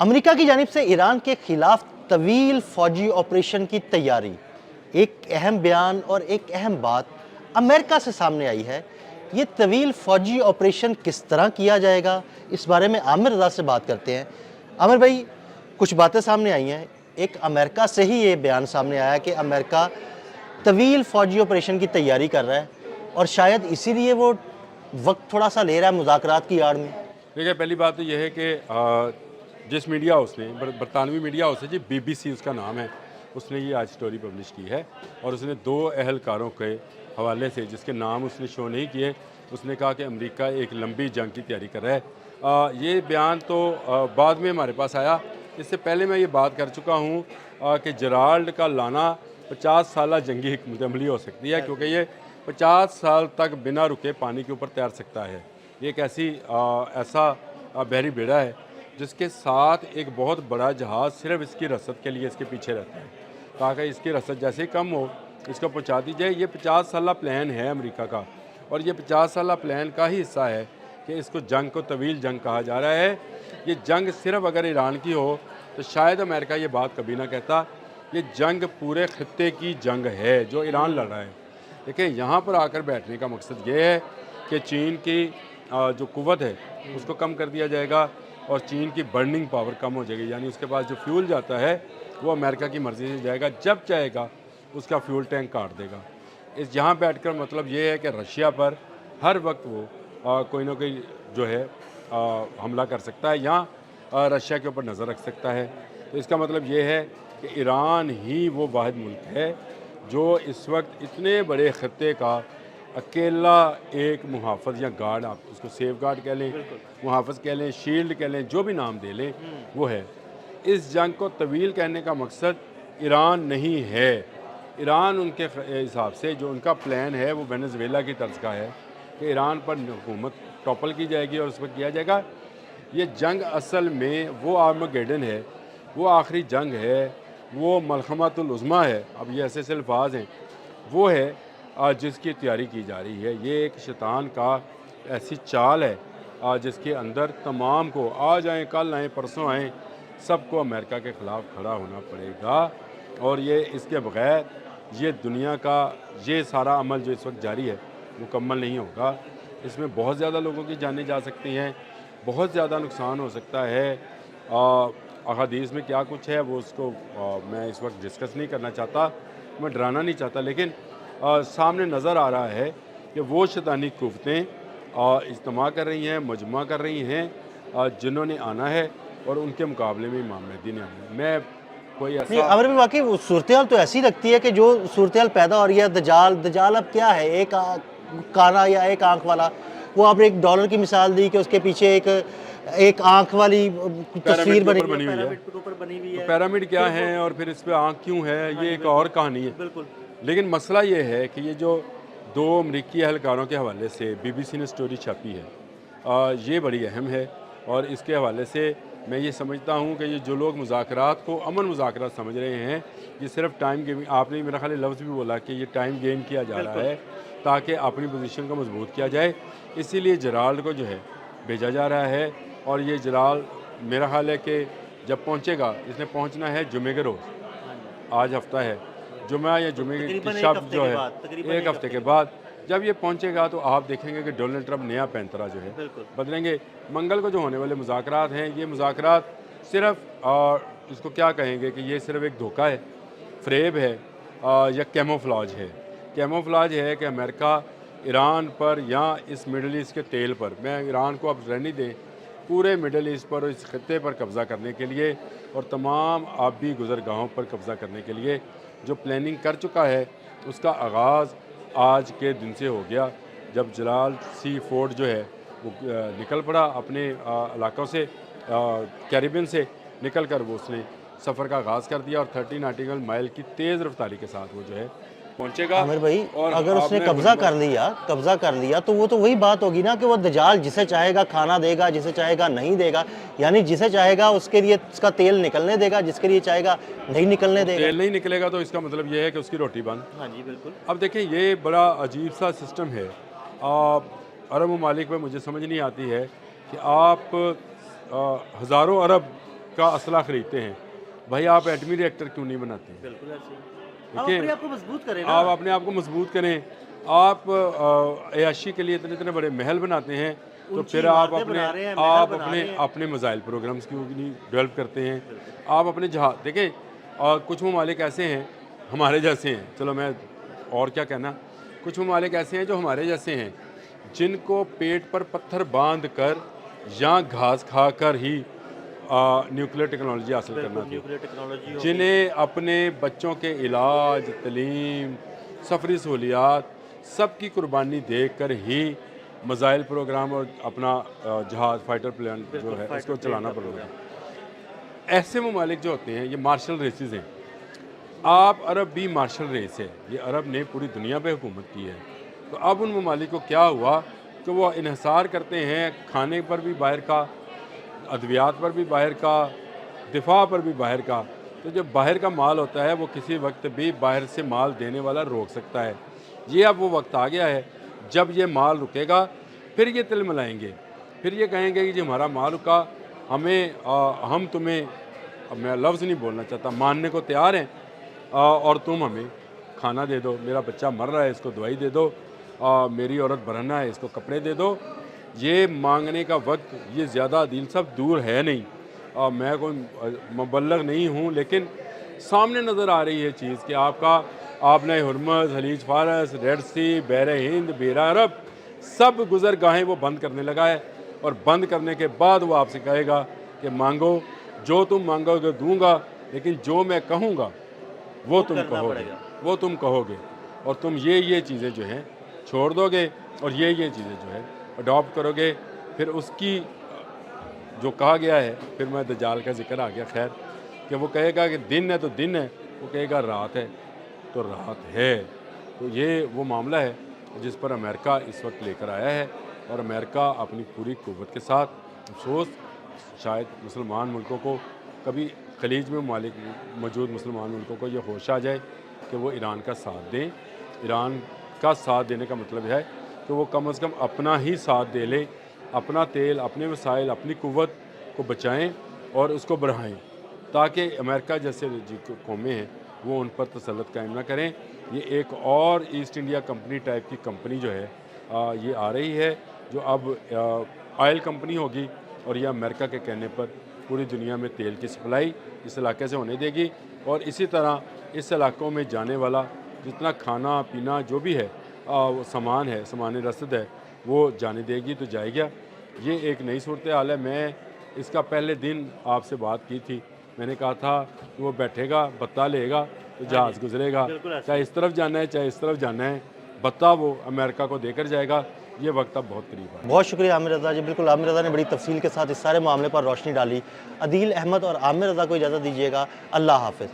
America की जानिब से ईरान के खिलाफ तवील फौजी ऑपरेशन की तैयारी, एक अहम बयान और एक अहम बात अमेरिका से सामने आई है। ये तवील फौजी ऑपरेशन किस तरह किया जाएगा, इस बारे में आमिर रज़ा से बात करते हैं। आमिर भाई, कुछ बातें सामने आई हैं। एक अमेरिका से ही ये बयान सामने आया कि अमेरिका तवील फौजी ऑपरेशन की तैयारी कर रहा है और शायद इसीलिए वो वक्त थोड़ा सा ले रहा है मुज़ाकरात की आड़ में। देखिए, पहली बात तो यह है कि जिस मीडिया हाउस ने बरतानवी मीडिया हाउस है जी, BBC उसका नाम है, उसने ये आज स्टोरी पब्लिश की है और उसने 2 अहलकारों के हवाले से, जिसके नाम उसने शो नहीं किए, उसने कहा कि अमेरिका एक लंबी जंग की तैयारी कर रहा है। ये बयान तो बाद में हमारे पास आया। इससे पहले मैं ये बात कर चुका हूँ कि जराल्ड का लाना 50 साला जंगी हिकमत अमली हो सकती है, क्योंकि ये 50 साल तक बिना रुके पानी के ऊपर तैर सकता है। ये एक ऐसा बहरी बेड़ा है जिसके साथ एक बहुत बड़ा जहाज़ सिर्फ इसकी रसद के लिए इसके पीछे रहता है, ताकि इसकी रसद जैसे ही कम हो इसको पहुंचा दी जाए। ये 50 साला प्लान है अमेरिका का, और ये 50 साला प्लान का ही हिस्सा है कि इसको जंग को तवील जंग कहा जा रहा है। ये जंग सिर्फ अगर ईरान की हो तो शायद अमेरिका ये बात कभी ना कहता। ये जंग पूरे खत्ते की जंग है जो ईरान लड़ रहा है। देखिए, यहाँ पर आकर बैठने का मकसद ये है कि चीन की जो कुव्वत है उसको कम कर दिया जाएगा और चीन की बर्निंग पावर कम हो जाएगी, यानी उसके पास जो फ्यूल जाता है वो अमेरिका की मर्ज़ी से जाएगा, जब चाहेगा उसका फ्यूल टैंक काट देगा। इस यहाँ बैठकर मतलब ये है कि रशिया पर हर वक्त वो कोई ना कोई जो है हमला कर सकता है या रशिया के ऊपर नज़र रख सकता है। तो इसका मतलब ये है कि ईरान ही वो वाहिद मुल्क है जो इस वक्त इतने बड़े खत्ते का अकेला एक मुहाफ़िज़ या गार्ड, आप उसको सेफ गार्ड कह लें, मुहाफ़िज़ कह लें, शील्ड कह लें, जो भी नाम दे लें, वो है। इस जंग को तवील कहने का मकसद ईरान नहीं है। ईरान उनके हिसाब से जो उनका प्लान है वो वेनेज़ुएला की तर्ज का है कि ईरान पर हुकूमत टॉपल की जाएगी और उस पर किया जाएगा। ये जंग असल में वो आर्मगेडन है, वो आखिरी जंग है, वो मलखमतुल उज़्मा है, अब ये ऐसे अल्फाज हैं, वो है जिसकी तैयारी की जा रही है। ये एक शैतान का ऐसी चाल है जिसके अंदर तमाम को, आज आएँ कल आएँ परसों आएँ, सबको अमेरिका के ख़िलाफ़ खड़ा होना पड़ेगा। और ये इसके बग़ैर ये दुनिया का ये सारा अमल जो इस वक्त जारी है मुकम्मल नहीं होगा। इसमें बहुत ज़्यादा लोगों की जानें जा सकती हैं, बहुत ज़्यादा नुकसान हो सकता है। अहादीस में क्या कुछ है वो उसको मैं इस वक्त डिस्कस नहीं करना चाहता, मैं डराना नहीं चाहता, लेकिन सामने नज़र आ रहा है कि वो शैतानी कुव्वतें इज्तिमा कर रही हैं, मजमा कर रही हैं जिन्होंने आना है और उनके मुकाबले में इमाम मेहदी ने आना है। मैं कोई ऐसा अमर में वाकई वो सूरत हाल तो ऐसी लगती है कि जो सूरत हाल पैदा हो रही है, दजाल अब क्या है, एक काना या एक आंख वाला। वो आपने एक डॉलर की मिसाल दी कि उसके पीछे एक आंख वाली तस्वीर बनी हुई है। पिरामिड क्या है और फिर इस पर आंख क्यों है, ये एक और कहानी है। बिल्कुल। लेकिन मसला ये है कि ये जो 2 अमरीकी अहलकारों के हवाले से BBC ने स्टोरी छापी है, ये बड़ी अहम है और इसके हवाले से मैं ये समझता हूँ कि ये जो लोग मुज़ाकरात को अमन मुज़ाकरात समझ रहे हैं, ये सिर्फ टाइम गेमिंग, आपने मेरा ख्याल लफ्ज़ भी बोला कि ये टाइम गेन किया जा रहा है ताकि अपनी पोजीशन को मजबूत किया जाए। इसीलिए जराल्ड को जो है भेजा जा रहा है और ये जराल्ड मेरा ख्याल है कि जब पहुँचेगा, इसने पहुँचना है जुमे के रोज़, आज हफ्ता है, जुमा या जुमे की शब जो है, एक हफ्ते के बाद जब ये पहुंचेगा तो आप देखेंगे कि डोनाल्ड ट्रंप नया पैंतरा जो है बदलेंगे। मंगल को जो होने वाले मुज़ाकरात हैं, ये मुज़ाकरात सिर्फ इसको क्या कहेंगे कि ये सिर्फ एक धोखा है, फ्रेब है या कैमोफ्लाज है। कैमोफ्लाज है कि अमेरिका ईरान पर या इस मिडल ईस्ट के तेल पर, मैं ईरान को अब रहने दें, पूरे मिडल ईस्ट पर और इस खत्ते पर कब्ज़ा करने के लिए और तमाम आबी गुज़रगाहों पर कब्ज़ा करने के लिए जो प्लानिंग कर चुका है, उसका आगाज़ आज के दिन से हो गया जब जलाल सी फोर्ड जो है वो निकल पड़ा अपने इलाकों से, कैरिबियन से निकल कर वो उसने सफ़र का आगाज़ कर दिया और 13 नॉटिकल माइल की तेज़ रफ्तारी के साथ वो जो है पहुंचेगा। आमिर भाई, और अगर उसने कब्जा कर लिया तो वो तो वही बात होगी ना कि वो दजाल जिसे चाहेगा खाना देगा, जिसे चाहेगा नहीं देगा, यानी जिसे चाहेगा उसके लिए उसका तेल निकलने देगा, जिसके लिए चाहेगा नहीं निकलने देगा। तेल नहीं निकलेगा तो इसका मतलब ये है कि उसकी रोटी बंद। हाँ जी, बिल्कुल। अब देखें, ये बड़ा अजीब सा सिस्टम है अरब ममालिक में, मुझे समझ नहीं आती है कि आप हज़ारों अरब का असला ख़रीदते हैं, भाई आप एटमी रिएक्टर क्यों नहीं बनाते? बिल्कुल ऐसे ही। देखिए, आप अपने आप को मजबूत करें ना। आप अपने आप को मजबूत करें। आप अयाशी के लिए इतने इतने बड़े महल बनाते हैं, तो ऊंची फिर आप इमारतें अपने बना रहे हैं, महल बना रहे हैं। अपने मिसाइल प्रोग्राम्स क्यों नहीं डेवलप करते हैं? आप अपने जहाज देखें, और कुछ ममालिक ऐसे हैं हमारे जैसे हैं, चलो मैं और क्या कहना, कुछ ममालिक ऐसे हैं जो हमारे जैसे हैं, जिनको पेट पर पत्थर बांध कर या घास खाकर ही न्यूक्लियर टेक्नोलॉजी हासिल करना थी, न्यूक्लियर टेक्नोलॉजी हो जिन्हें अपने बच्चों के इलाज, तलीम, सफरी सहूलियात सब की कुर्बानी देख कर ही मिसाइल प्रोग्राम और अपना जहाज़ फाइटर प्लेन जो है उसको चलाना पड़ेगा। ऐसे ममालिक जो होते हैं ये मार्शल रेसेस हैं। आप अरब भी मार्शल रेस है, ये अरब ने पूरी दुनिया पे हुकूमत की है। तो अब उन ममालिक को क्या हुआ कि वो इन्हिसार करते हैं, खाने पर भी बाहर का, अद्वियात पर भी बाहर का, दिफा पर भी बाहर का। तो जो बाहर का माल होता है वो किसी वक्त भी बाहर से माल देने वाला रोक सकता है। ये अब वो वक्त आ गया है, जब ये माल रुकेगा फिर ये तिलमिलाएंगे, फिर ये कहेंगे कि जी हमारा माल रुका, हम तुम्हें, अब मैं लफ्ज़ नहीं बोलना चाहता, मानने को तैयार हैं, और तुम हमें खाना दे दो, मेरा बच्चा मर रहा है इसको दवाई दे दो, मेरी औरत बरहना है इसको कपड़े दे दो। ये मांगने का वक्त ये ज़्यादा दिल सब दूर है नहीं। मैं कोई मुबल्लग नहीं हूँ, लेकिन सामने नज़र आ रही है चीज़ कि आपने हुर्मुज़, खलीज फारस, रेड सी, बहर हिंद, बेरा अरब सब गुज़र गाहें वो बंद करने लगा है, और बंद करने के बाद वो आपसे कहेगा कि मांगो, जो तुम मांगोगे दूंगा, लेकिन जो मैं कहूँगा वो तुम कहोगे, और तुम ये चीज़ें जो हैं छोड़ दोगे, और ये चीज़ें जो है अडॉप्ट करोगे। फिर उसकी जो कहा गया है, फिर मैं दज्जाल का जिक्र आ गया, खैर, कि वो कहेगा कि दिन है तो दिन है, वो कहेगा रात है तो रात है। तो ये वो मामला है जिस पर अमेरिका इस वक्त लेकर आया है, और अमेरिका अपनी पूरी क़ुव्वत के साथ, अफसोस शायद मुसलमान मुल्कों को, कभी खलीज में मालिक मौजूद मुसलमान मुल्कों को ये होश आ जाए कि वो ईरान का साथ दें। ईरान का साथ देने का मतलब है कि वो कम से कम अपना ही साथ दे लें, अपना तेल, अपने वसाइल, अपनी क़ुव्वत को बचाएं और उसको बढ़ाएं, ताकि अमेरिका जैसे जो कौमें हैं वो उन पर तसल्लुत कायम ना करें। ये एक और ईस्ट इंडिया कंपनी टाइप की कंपनी जो है ये आ रही है, जो अब ऑयल कंपनी होगी, और ये अमेरिका के कहने पर पूरी दुनिया में तेल की सप्लाई इस इलाके से होने देगी, और इसी तरह इस इलाकों में जाने वाला जितना खाना पीना जो भी है, वो सामान है, सामान रसद है, वो जाने देगी तो जाएगा। ये एक नई सूरत हाल है। मैं इसका पहले दिन आपसे बात की थी, मैंने कहा था कि वो बैठेगा, बत्ता लेगा तो जहाज़ गुजरेगा, चाहे इस तरफ जाना है चाहे इस तरफ जाना है, बत्ता वो अमेरिका को देकर जाएगा। ये वक्त अब बहुत करीब है। बहुत शुक्रिया आमिर रज़ा जी। बिल्कुल, आमिर रज़ा ने बड़ी तफसील के साथ इस सारे मामले पर रोशनी डाली। अदील अहमद और आमिर रज़ा को इजाज़त दीजिएगा। अल्लाह हाफ़िज़।